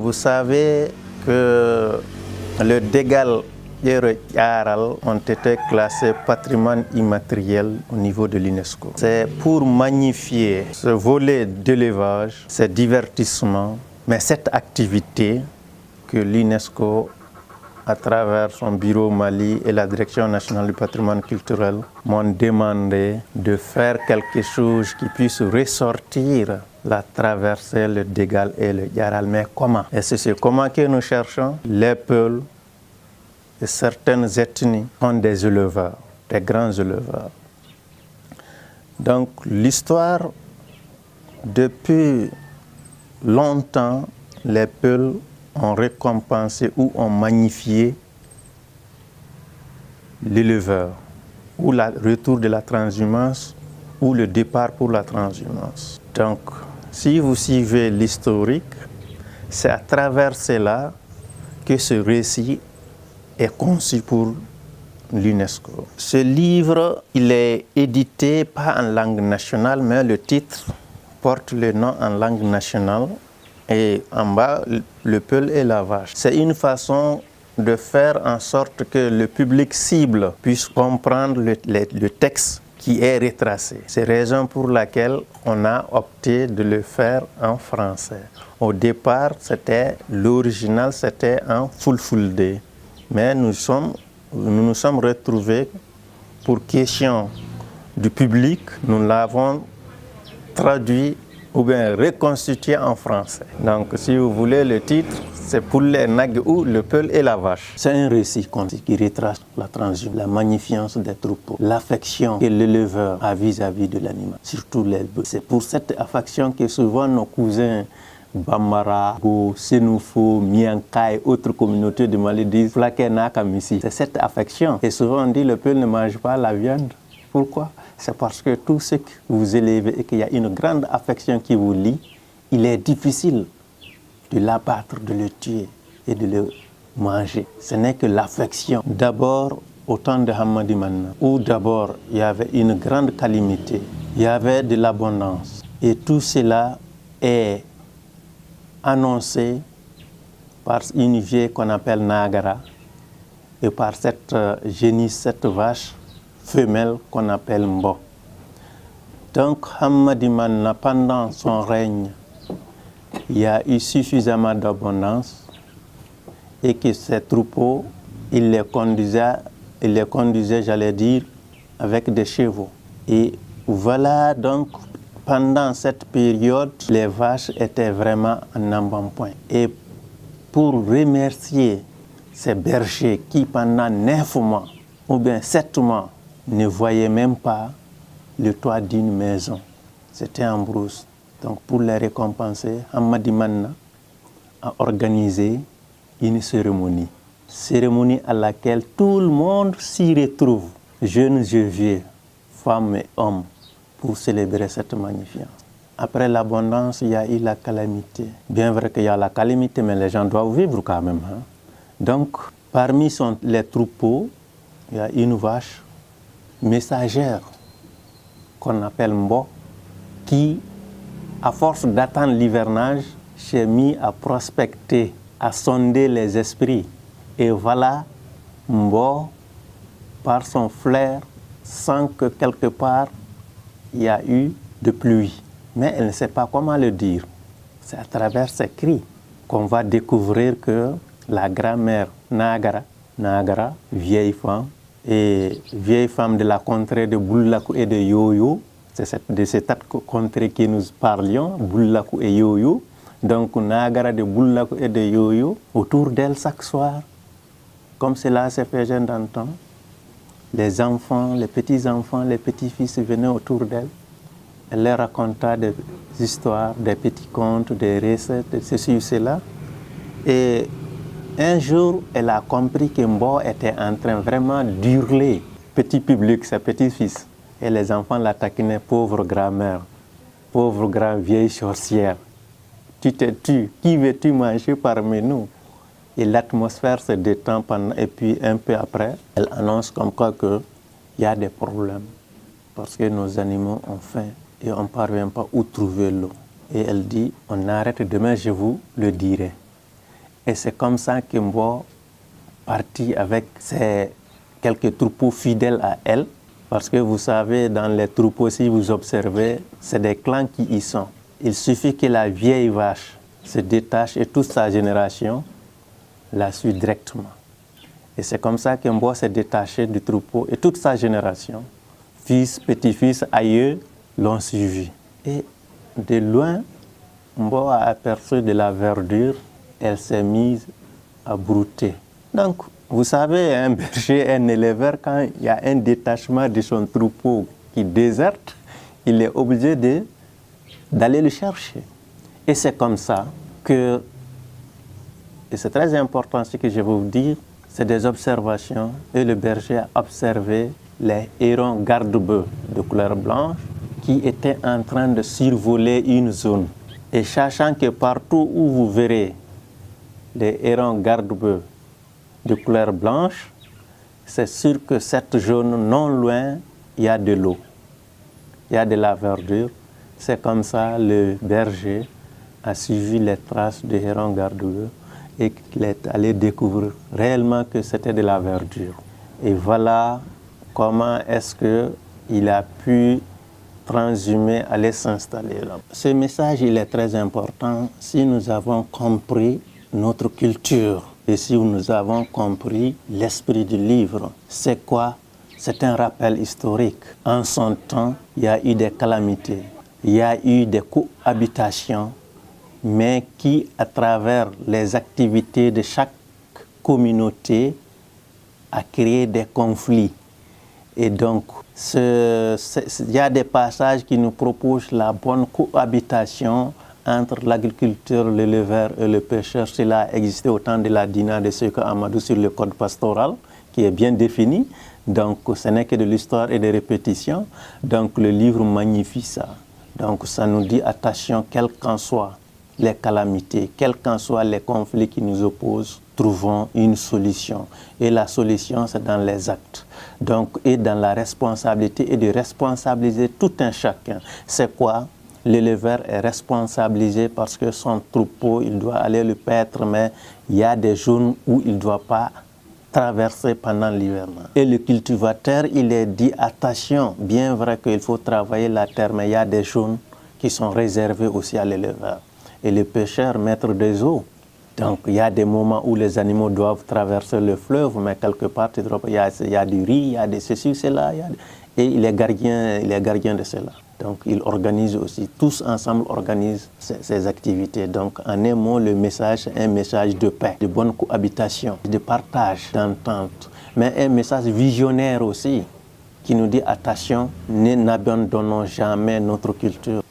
Vous savez que le Dégal et le Yaral ont été classés patrimoine immatériel au niveau de l'UNESCO. C'est pour magnifier ce volet d'élevage, ce divertissement, mais cette activité que l'UNESCO, à travers son bureau Mali et la Direction nationale du patrimoine culturel, m'ont demandé de faire quelque chose qui puisse ressortir la traversée, le Dégal et le Yaral. Mais comment? Et c'est ce comment que nous cherchons. Les Peuls et certaines ethnies sont des éleveurs, des grands éleveurs. Donc l'histoire, depuis longtemps, les Peuls ont récompensé ou ont magnifié l'éleveur, ou le retour de la transhumance, ou le départ pour la transhumance. Donc, si vous suivez l'historique, c'est à travers cela que ce récit est conçu pour l'UNESCO. Ce livre, il est édité pas en langue nationale, mais le titre porte le nom en langue nationale. Et en bas, le Peul et la vache. C'est une façon de faire en sorte que le public cible puisse comprendre le texte qui est retracé. C'est la raison pour laquelle on a opté de le faire en français. Au départ, l'original, c'était en fulfulde. Mais nous nous sommes retrouvés, pour question du public, nous l'avons traduit ou bien reconstitué en français. Donc, si vous voulez, le titre, c'est pour les nags ou le Peul et la vache. C'est un récit qui retrace la transhumance, la magnificence des troupeaux, l'affection que l'éleveur a vis-à-vis de l'animal, surtout les bœufs. C'est pour cette affection que souvent nos cousins Bambara, Go, Sénoufo, Mianka et autres communautés de Mali disent Flakena Kamisi. C'est cette affection. Et souvent on dit le Peul ne mange pas la viande. Pourquoi? C'est parce que tout ce que vous élevez et qu'il y a une grande affection qui vous lie, il est difficile de l'abattre, de le tuer et de le manger. Ce n'est que l'affection. D'abord, au temps de Hamadi Manna, où d'abord il y avait une grande calamité, il y avait de l'abondance. Et tout cela est annoncé par une vieille qu'on appelle Nagara et par cette génisse, cette vache femelle qu'on appelle Mbo. Donc, Hamadi Manna, pendant son règne, il y a eu suffisamment d'abondance et que ces troupeaux, il les conduisait, j'allais dire, avec des chevaux. Et voilà donc, pendant cette période, les vaches étaient vraiment en embonpoint. Et pour remercier ces bergers qui, pendant 9 mois ou bien 7 mois, ne voyaient même pas le toit d'une maison. C'était en brousse. Donc pour les récompenser, Hamadi Manna a organisé une cérémonie. Cérémonie à laquelle tout le monde s'y retrouve, jeunes et vieux, femmes et hommes, pour célébrer cette magnificence. Après l'abondance, il y a eu la calamité. Bien vrai qu'il y a la calamité, mais les gens doivent vivre quand même. Hein? Donc, parmi les troupeaux, il y a une vache messagère qu'on appelle Mbo, qui, à force d'attendre l'hivernage, s'est mis à prospecter, à sonder les esprits. Et voilà, Mbo, par son flair, sent que quelque part, il y a eu de pluie. Mais elle ne sait pas comment le dire. C'est à travers ses cris qu'on va découvrir que la grand-mère Nagara, vieille femme de la contrée de Boulakou et de Yoyo, c'est de cette contrée que nous parlions, Boulakou et Yoyo. Donc Nagara de Boulakou et de Yoyo, autour d'elle chaque soir, comme cela s'est fait jeune d'antan, les enfants, les petits-enfants, les petits-fils venaient autour d'elle. Elle leur raconta des histoires, des petits contes, des recettes, de ceci ou cela. Et un jour, elle a compris que Mbo était en train vraiment d'hurler. Petit public, ses petits-fils. Et les enfants la taquinaient, pauvre grand-mère, pauvre grand-vieille sorcière. Tu te tues, qui veux-tu manger parmi nous? Et l'atmosphère se détend pendant, et puis un peu après, elle annonce comme quoi qu'il y a des problèmes. Parce que nos animaux ont faim et on ne parvient pas où trouver l'eau. Et elle dit, on arrête, demain je vous le dirai. Et c'est comme ça que Mbo partit avec ses quelques troupeaux fidèles à elle. Parce que vous savez, dans les troupeaux, si vous observez, c'est des clans qui y sont. Il suffit que la vieille vache se détache et toute sa génération la suit directement. Et c'est comme ça que Mbo s'est détaché du troupeau et toute sa génération, fils, petits-fils, aïeux, l'ont suivi. Et de loin, Mbo a aperçu de la verdure, elle s'est mise à brouter. Donc, vous savez, un berger, un éleveur, quand il y a un détachement de son troupeau qui déserte, il est obligé d'aller le chercher. Et c'est comme ça que, et c'est très important ce que je vais vous dire, c'est des observations, et le berger a observé les hérons garde-bœufs de couleur blanche qui étaient en train de survoler une zone. Et sachant que partout où vous verrez les hérons garde-bœufs de couleur blanche, c'est sûr que cette zone non loin, il y a de l'eau, il y a de la verdure. C'est comme ça le berger a suivi les traces de hérons garde-bœufs et qu'il est allé découvrir réellement que c'était de la verdure. Et voilà comment est-ce qu'il a pu transhumer, aller s'installer là. Ce message, il est très important si nous avons compris notre culture et si nous avons compris l'esprit du livre. C'est quoi? C'est un rappel historique. En son temps, il y a eu des calamités, il y a eu des cohabitations, mais qui, à travers les activités de chaque communauté, a créé des conflits. Et donc, il y a des passages qui nous proposent la bonne cohabitation entre l'agriculteur, l'éleveur et le pêcheur. Cela a existé au temps de la Dina de Sékou Amadou sur le code pastoral, qui est bien défini. Donc, ce n'est que de l'histoire et des répétitions. Donc, le livre magnifie ça. Donc, ça nous dit, attention, quelles qu'en soient les calamités, quels qu'en soient les conflits qui nous opposent, trouvons une solution. Et la solution, c'est dans les actes. Donc, et dans la responsabilité et de responsabiliser tout un chacun. C'est quoi? L'éleveur est responsabilisé parce que son troupeau, il doit aller le paître, mais il y a des zones où il ne doit pas traverser pendant l'hivernage. Et le cultivateur, il est dit, attention, bien vrai qu'il faut travailler la terre, mais il y a des zones qui sont réservées aussi à l'éleveur. Et le pêcheur, maître des eaux. Donc, il y a des moments où les animaux doivent traverser le fleuve, mais quelque part, il y a du riz, il y a des ceci, cela, et il est gardien de cela. Donc, ils organisent aussi, tous ensemble organisent ces activités. Donc, en un mot, le message est un message de paix, de bonne cohabitation, de partage, d'entente, mais un message visionnaire aussi, qui nous dit, attention, n'abandonnons jamais notre culture.